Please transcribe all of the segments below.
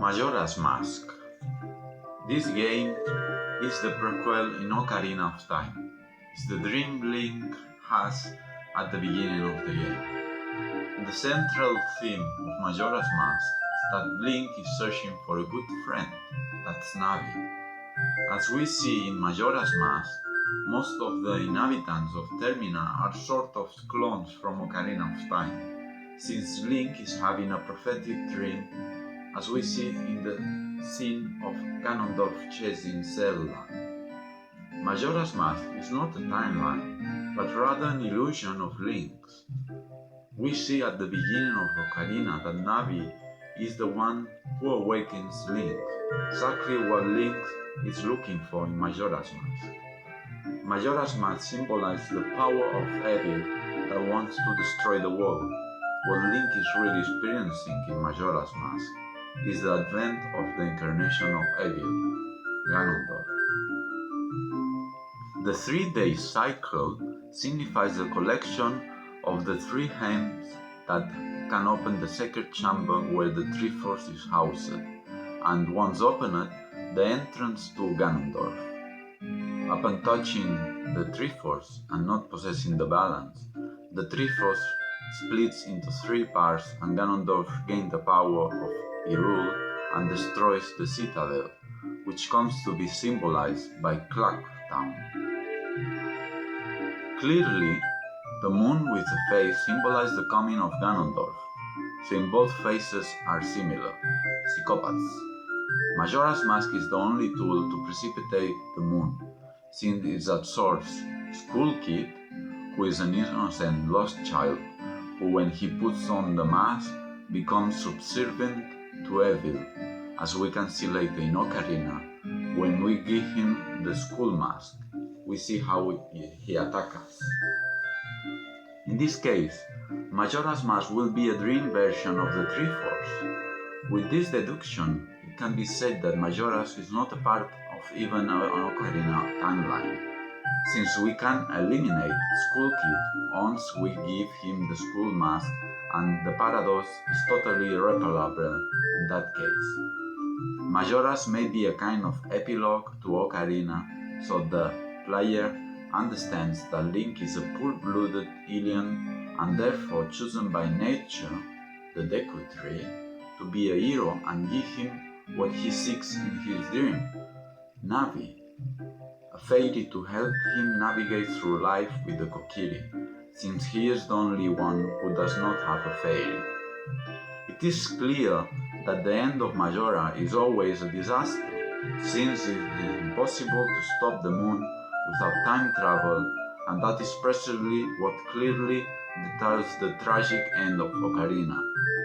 Majora's Mask. This game is the prequel in Ocarina of Time. It's the dream Link has at the beginning of the game. The central theme of Majora's Mask is that Link is searching for a good friend, that's Navi. As we see in Majora's Mask, most of the inhabitants of Termina are sort of clones from Ocarina of Time, since Link is having a prophetic dream, as we see in the scene of Ganondorf chasing Zelda. Majora's Mask is not a timeline, but rather an illusion of links. We see at the beginning of Ocarina that Navi is the one who awakens Link, exactly what Link is looking for in Majora's Mask. Majora's Mask symbolizes the power of evil that wants to destroy the world. what Link is really experiencing in Majora's Mask is the advent of the incarnation of evil, Ganondorf. The 3-day cycle signifies the collection of the 3 gems that can open the sacred chamber where the Triforce is housed, and once opened, the entrance to Ganondorf. Upon touching the Triforce and not possessing the balance, the Triforce splits into 3 parts and Ganondorf gains the power of Hyrule and destroys the Citadel, which comes to be symbolized by Clock Town. Clearly, the moon with a face symbolizes the coming of Ganondorf, so in both faces are similar, psychopaths. Majora's Mask is the only tool to precipitate the moon, since it absorbs Skull Kid, who is an innocent lost child, who when he puts on the mask becomes subservient to evil, as we can see later in Ocarina. When we give him the Skull Mask, we see how he attacks us. In this case, Majora's Mask will be a dream version of the Triforce. With this deduction, it can be said that Majora's is not a part of even an Ocarina timeline, since we can eliminate Skull Kid once we give him the Skull Mask, and the paradox is totally irreparable in that case. Majora's may be a kind of epilogue to Ocarina, so the player understands that Link is a full-blooded alien and therefore chosen by nature, the Deku Tree, to be a hero and give him what he seeks in his dream, Navi, a fairy to help him navigate through life with the Kokiri, since he is the only one who does not have a fairy. It is clear that the end of Majora is always a disaster, since it is impossible to stop the moon without time travel, and that is precisely what clearly tells the tragic end of Ocarina.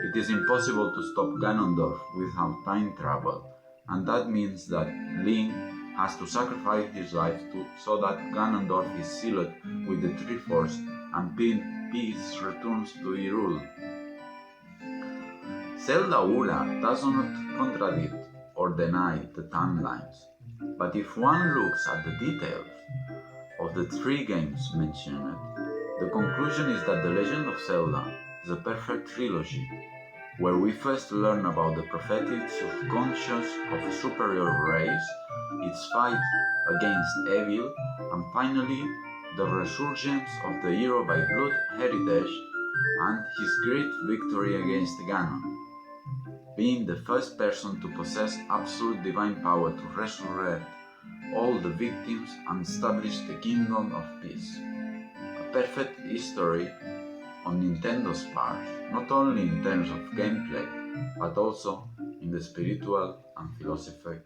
It is impossible to stop Ganondorf without time travel, and that means that Link has to sacrifice his life so that Ganondorf is sealed with the Triforce and peace returns to Hyrule. Zelda Ura does not contradict or deny the timelines, but if one looks at the details of the 3 games mentioned, the conclusion is that The Legend of Zelda is a perfect trilogy, where we first learn about the prophetic subconscious of a superior race, its fight against evil, and finally the resurgence of the hero by blood heritage and his great victory against Ganon, being the first person to possess absolute divine power to resurrect all the victims and establish the Kingdom of Peace. A perfect history on Nintendo's part, not only in terms of gameplay, but also in the spiritual and philosophical